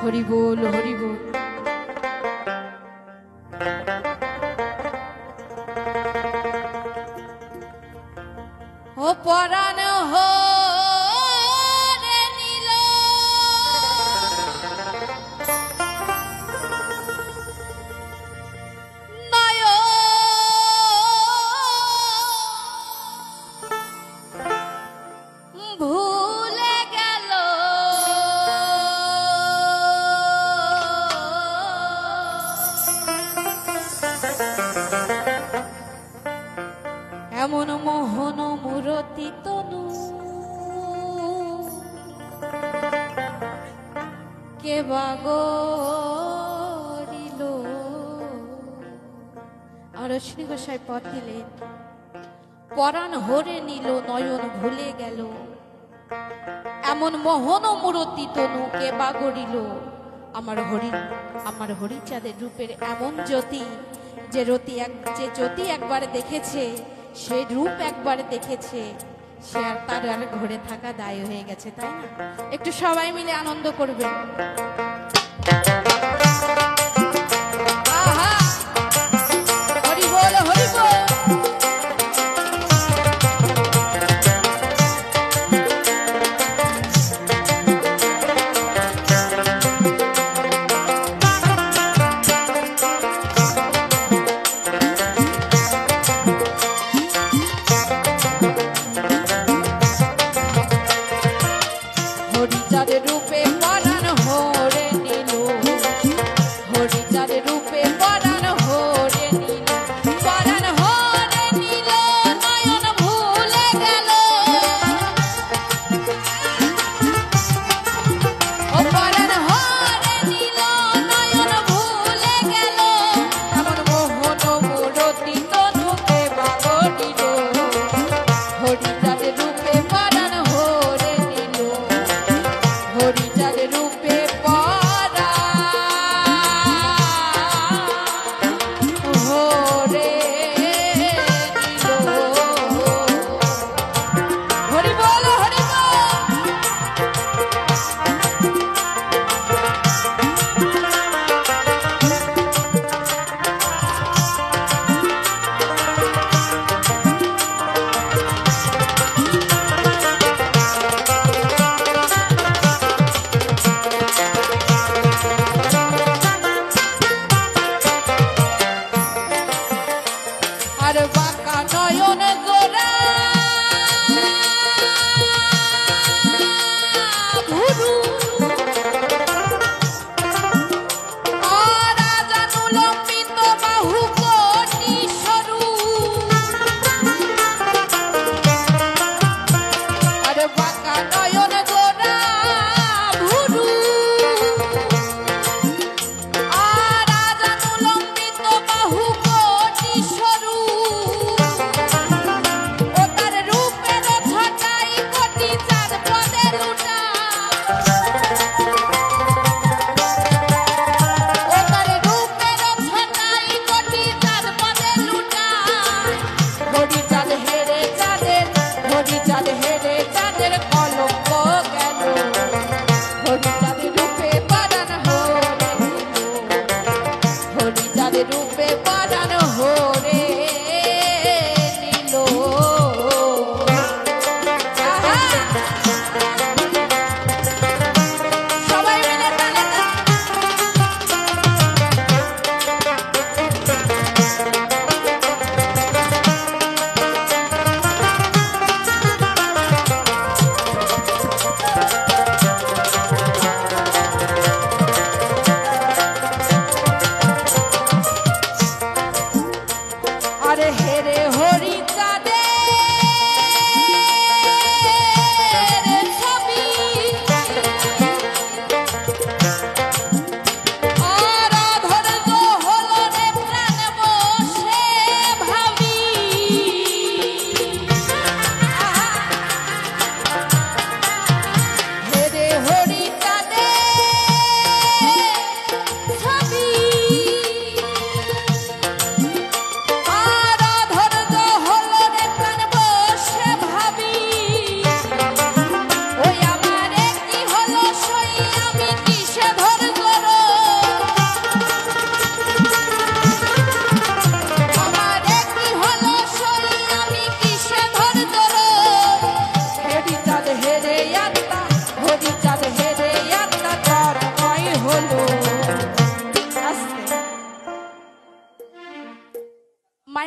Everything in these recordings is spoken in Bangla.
হরি বল হরি বল। ও পরাণ হরে নীল নয়ন ভুলে গেল এমন মোহন মূরতি তনু কে বাগরিল। আর রশ্মি গোসাই পথ দিলেন, পরাণ হরে নিল নয়ন ভুলে গেল, এমন মোহন মূরতি তনু কে বাগরিল। আমার হরিচাঁদের রূপের এমন জ্যোতি, যে জ্যোতি একবার দেখেছে, সে রূপ একবার দেখেছে, সে আর তার আর ঘরে থাকা দায় হয়ে গেছে, তাই না? একটু সবাই মিলে আনন্দ করবে। হরিচাঁদের রূপে পরাণ হরে নিল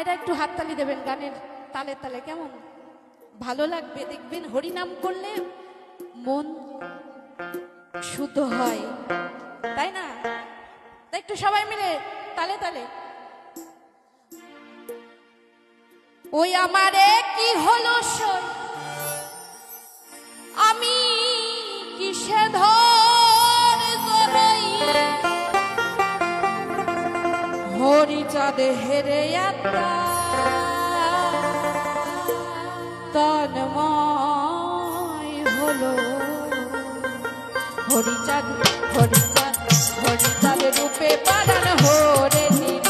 মায়েরা একটু হাততালি দেবেন গানের তালে তালে, কেমন ভালো লাগবে দেখবেন। হরিনাম করলে মন শুদ্ধ হয়, তাই না? তাই একটু সবাই মিলে তালে তালে। ওই আমারে কি হলো সই, আমি কিসে ধর জড়াই, হরিচাঁদ হেরে আত্মা তন্ময় হলো। হরিচাঁদ হরিচাঁদ হরিচাঁদ রূপে পারান হরে নিল,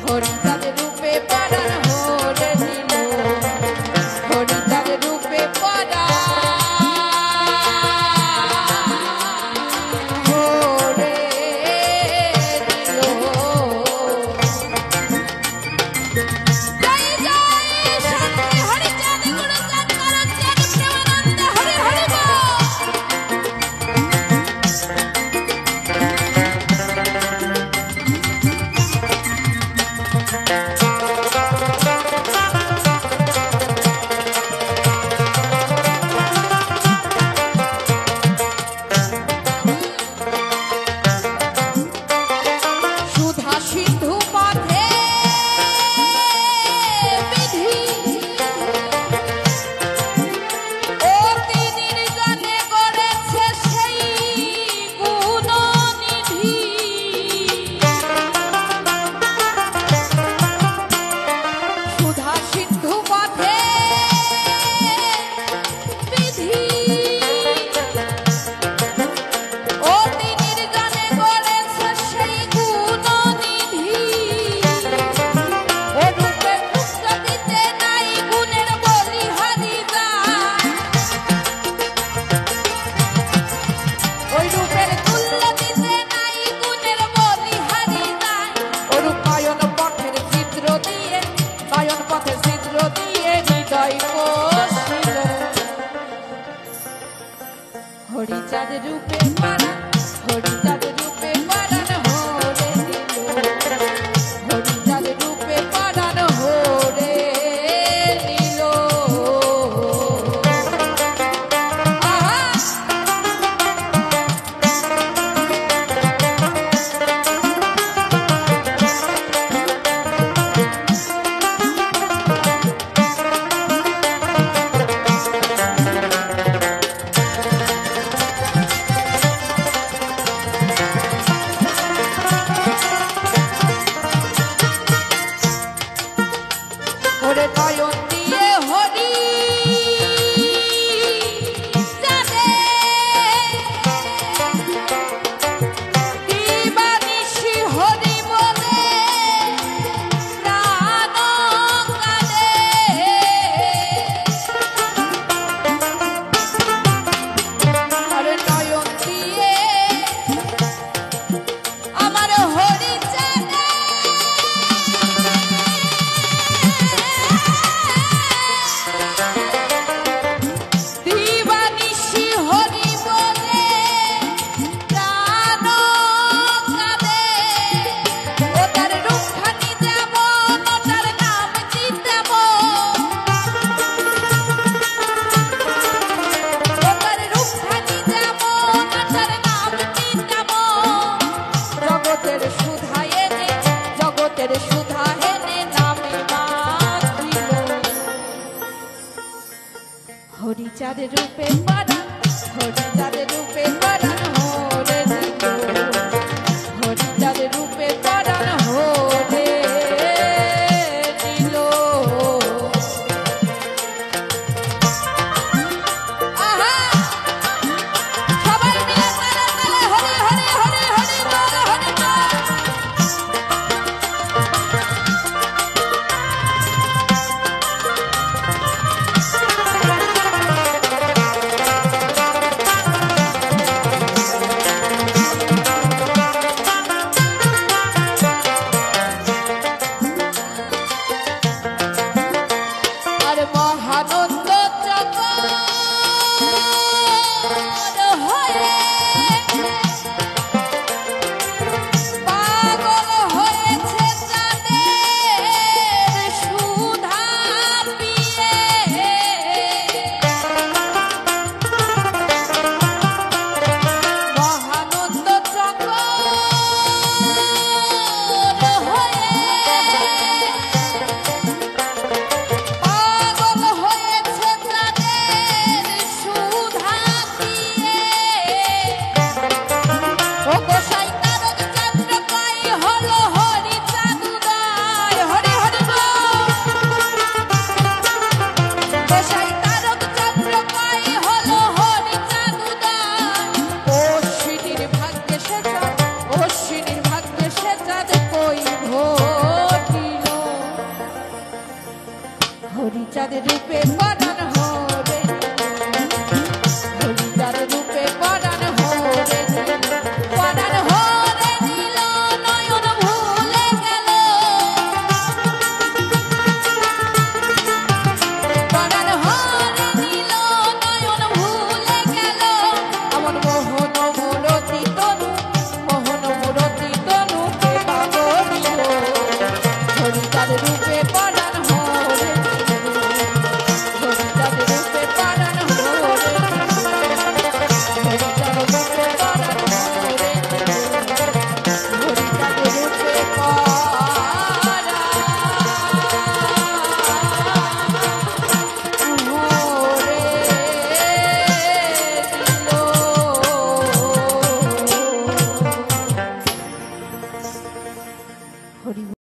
হরিচাঁদ রূপে পারান হরে নিল, হরিচাঁদ রূপে পারান হরে নিল। জয় জয় শান্তি হরিচাঁদ গুরুচাঁদ করচাঁদ প্রেমানন্দ হরি হরি বল। সুধা সিন্ধু পথে বিধি, ও তিনির গানে গড়েছে সেই গুণনিধি। সুধা সিন্ধু পথে বিধি, ও তিনির গানে গড়েছে সেই গুণনিধি। ও রূপে পুষ্ট দিতে নাই গুণের বলিহারি যায়, ওই রূপের তুল্য দিতে নাই গুণের বলিহারি যায়। ও রূপ নয়ন পথের চিত্র দিয়ে, নয়ন পথের চিত্র দিয়ে হৃদয় কষিল। হরিচাঁদ রূপে পারান, হরিচাঁদ রূপে পারান হরে নিল, হরিচাঁদ রূপে পারান হরে নিল। আহা ওরে নয়ন দিয়ে হরি চাঁদে দিবানিশি হরি বলে প্রাণ কাঁদে। আরে নয়ন দিয়ে আমার হরি চাঁদে দিবানিশি হরি বলে প্রাণ কাঁদে। ও তার রূপখানি যেমন, ও তার নাম যেমন, ও তার রূপখানি যেমন, ও তার নাম যেমন। জগতের সুধা এনে, জগতের সুধা এনে নামে মাখিল। হরিচাঁদ রূপে পারান, হরিচাঁদ রূপে পারান হরে নিল, হরিচাঁদ রূপে পারান হরে নিল। আহা সবাই মিলে তালে তালে হরি হরি হরি হরি বল, হরি বল। হরি বল।